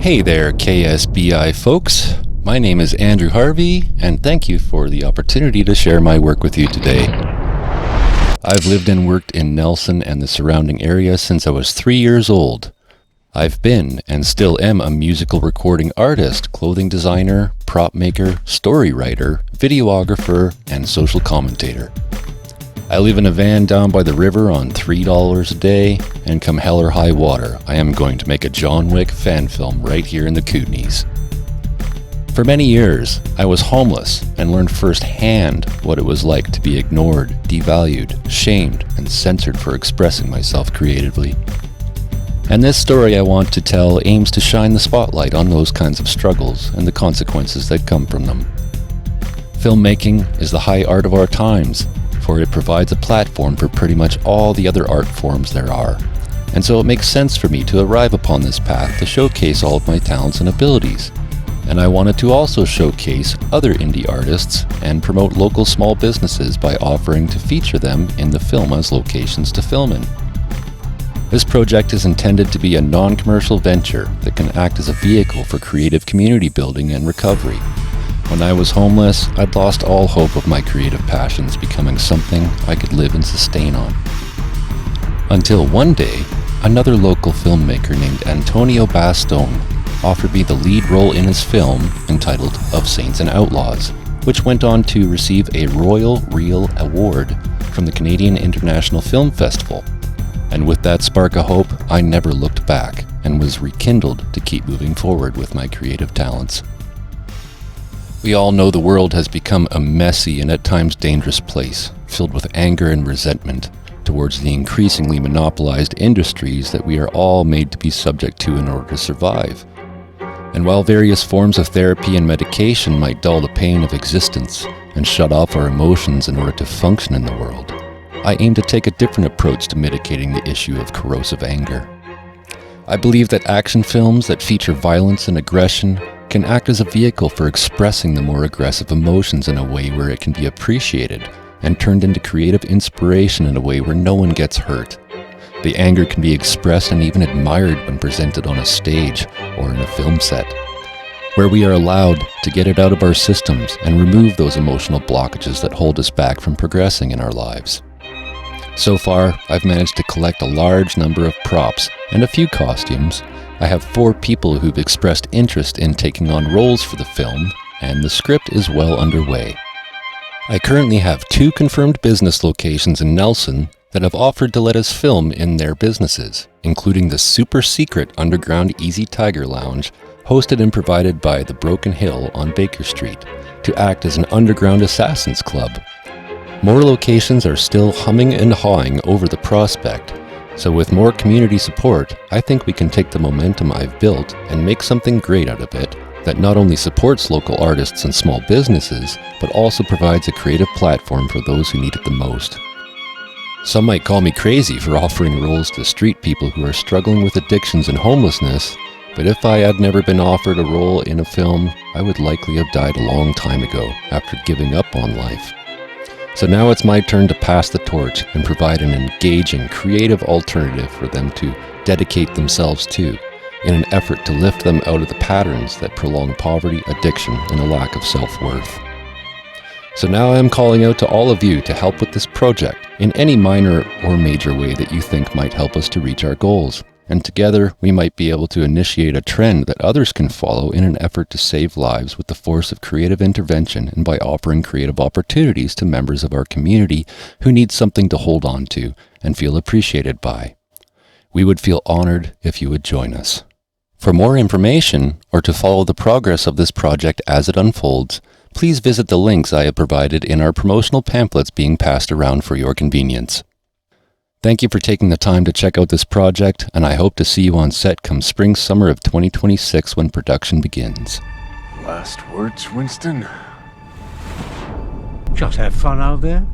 Hey there, KSBI folks. My name is Andrew Harvey, and thank you for the opportunity to share my work with you today. I've lived and worked in Nelson and the surrounding area since I was 3 years old. I've been, and still am, a musical recording artist, clothing designer, prop maker, story writer, videographer, and social commentator. I live in a van down by the river on $3 a day, and come hell or high water, I am going to make a John Wick fan film right here in the Kootenays. For many years, I was homeless and learned firsthand what it was like to be ignored, devalued, shamed, and censored for expressing myself creatively. And this story I want to tell aims to shine the spotlight on those kinds of struggles and the consequences that come from them. Filmmaking is the high art of our times, for it provides a platform for pretty much all the other art forms there are. And so it makes sense for me to arrive upon this path to showcase all of my talents and abilities. And I wanted to also showcase other indie artists and promote local small businesses by offering to feature them in the film as locations to film in. This project is intended to be a non-commercial venture that can act as a vehicle for creative community building and recovery. When I was homeless, I'd lost all hope of my creative passions becoming something I could live and sustain on. Until one day, another local filmmaker named Antonio Bastone offered me the lead role in his film entitled Of Saints and Outlaws, which went on to receive a Royal Reel Award from the Canadian International Film Festival. And with that spark of hope, I never looked back and was rekindled to keep moving forward with my creative talents. We all know the world has become a messy and at times dangerous place, filled with anger and resentment towards the increasingly monopolized industries that we are all made to be subject to in order to survive. And while various forms of therapy and medication might dull the pain of existence and shut off our emotions in order to function in the world, I aim to take a different approach to mitigating the issue of corrosive anger. I believe that action films that feature violence and aggression can act as a vehicle for expressing the more aggressive emotions in a way where it can be appreciated and turned into creative inspiration in a way where no one gets hurt. The anger can be expressed and even admired when presented on a stage or in a film set, where we are allowed to get it out of our systems and remove those emotional blockages that hold us back from progressing in our lives. So far, I've managed to collect a large number of props and a few costumes. I have 4 people who've expressed interest in taking on roles for the film, and the script is well underway. I currently have 2 confirmed business locations in Nelson that have offered to let us film in their businesses, including the super secret underground Easy Tiger Lounge, hosted and provided by the Broken Hill on Baker Street, to act as an underground assassins club. More locations are still humming and hawing over the prospect, so with more community support, I think we can take the momentum I've built and make something great out of it that not only supports local artists and small businesses, but also provides a creative platform for those who need it the most. Some might call me crazy for offering roles to street people who are struggling with addictions and homelessness, but if I had never been offered a role in a film, I would likely have died a long time ago after giving up on life. So now it's my turn to pass the torch and provide an engaging, creative alternative for them to dedicate themselves to, in an effort to lift them out of the patterns that prolong poverty, addiction, and a lack of self-worth. So now I am calling out to all of you to help with this project in any minor or major way that you think might help us to reach our goals. And together, we might be able to initiate a trend that others can follow in an effort to save lives with the force of creative intervention and by offering creative opportunities to members of our community who need something to hold on to and feel appreciated by. We would feel honored if you would join us. For more information, or to follow the progress of this project as it unfolds, please visit the links I have provided in our promotional pamphlets being passed around for your convenience. Thank you for taking the time to check out this project, and I hope to see you on set come spring-summer of 2026 when production begins. Last words, Winston? Just have fun out there.